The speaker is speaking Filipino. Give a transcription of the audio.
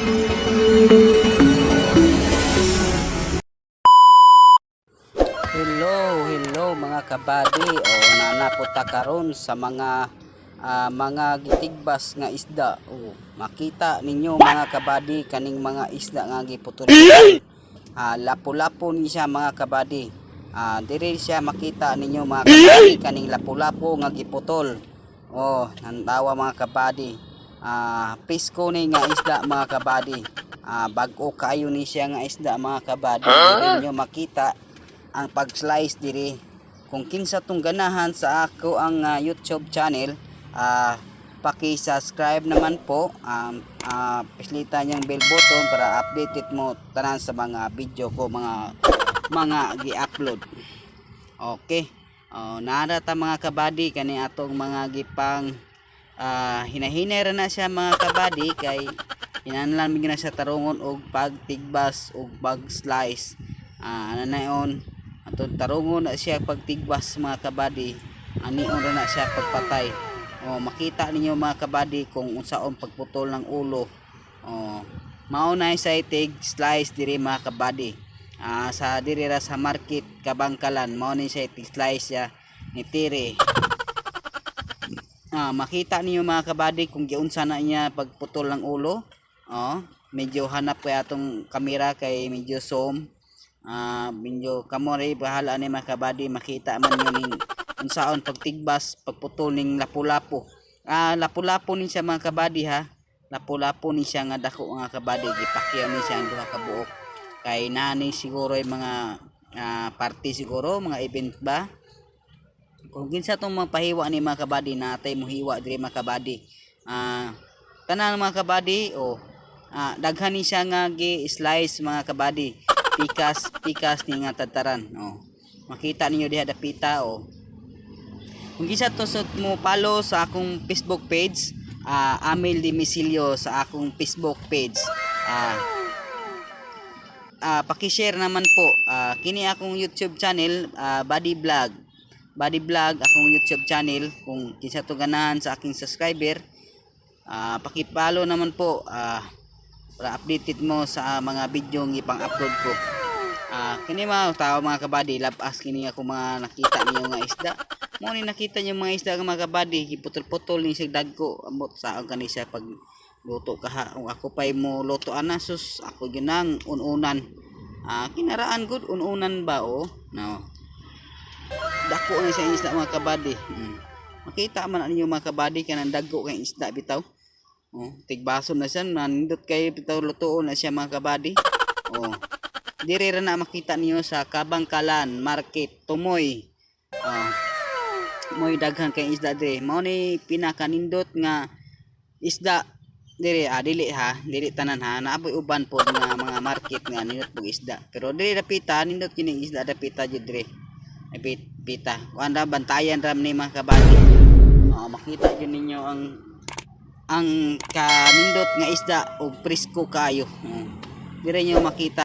Hello mga kabady. O nanapunta karon sa mga gitigbas nga isda. O makita ninyo mga kabady kaning mga isda nga giputol. Lapu-lapu ni siya mga kabady. Diri siya makita ninyo mga kabady kaning lapu-lapu nga giputol. O nantawa mga kabady. Pisko ni nga isda mga kabady. Bag-o kayo ni siya nga isda mga kabady. Diri ninyo makita ang pag-slice diri. Kung kinsa tong ganahan sa ako ang YouTube channel, paki-subscribe naman po, pislitan yung bell button para updated mo tanan sa mga video ko, mga gi-upload. Okay. Nara ta mga kabady kani atong mga gipang hinahinay ra na siya mga kabady kay hinanlan mi na siya tarungon og pagtigbas og pag-slice. Ano na yun, atong tarungon na siya pagtigbas mga kabady, anion ra na siya pagpatay. Makita ninyo mga kabady kung unsaon pagputol ng ulo. Mao na sa itig slice diri mga kabady. Sa diri ra sa market Kabangkalan, mao ni sa itig slice ya ni tire. Makita ninyo mga kabady kung giunsa na niya pagputol ng ulo. Medyo hanap kay atong kamera kay medyo zoom. Medyo kamore bahala ni mga kabady, makita man yun ning unsaon pagtigbas pagputol ning lapu-lapu. Lapu-lapu ni siya mga kabady ha. Lapu-lapu ni siya nga dako mga kabady, gipakyaw ni siya ang duha ka buok. Kay nani siguro yung mga party siguro, mga event ba. Kung kinsa tong mapahiwa ni mga kabady, natay mo hiwa diri mga kabady. Tanan mga kabady, daghan ni siya nga gi-slice mga kabady. Pikas ni nga tataran. Makita ninyo diha dapita. Kung kinsa to mo follow sa akong Facebook page, Amel Dimisilio sa akong Facebook page. Paki-share naman po. Kini akong YouTube channel, Body Vlog akong YouTube channel. Kung kinsa to ganahan sa aking subscriber, paki-follow naman po. Para updated mo sa mga video ng ipang-upload ko. Kini mga tao mga kabady, labas kini ako mga nakita niyo nga isda. Mo ni nakita niyo mga isda mga kabady, giputol-putol ni siya dagko. Ambot saon kani siya pag luto ka. Kung ako pay mo luto anasus, ako ginang ununan. Kinaraan gud ununan ba no. Dako ni siya isda mga kabady. Makita man ninyo mga kabady kanang dagko kay isda bitaw. Tigbaso na siya, nandot kayo bitaw lutoon na siya mga kabady. Diri ra na makita niyo sa Kabangkalan Market, Tumoy. Moy daghan kay isda diri. Mao ni pinakanindot nga isda diri. Dili tanan ha. Naapoy uban po nga mga market nga nindot pug isda. Pero diri dapita nindot kini isda dapita jud diri. Pita. Kuanda bantayan ra ni mga kabady. Makita jud ninyo ang kanindot nga isda og presko kayo. Dire nyo makita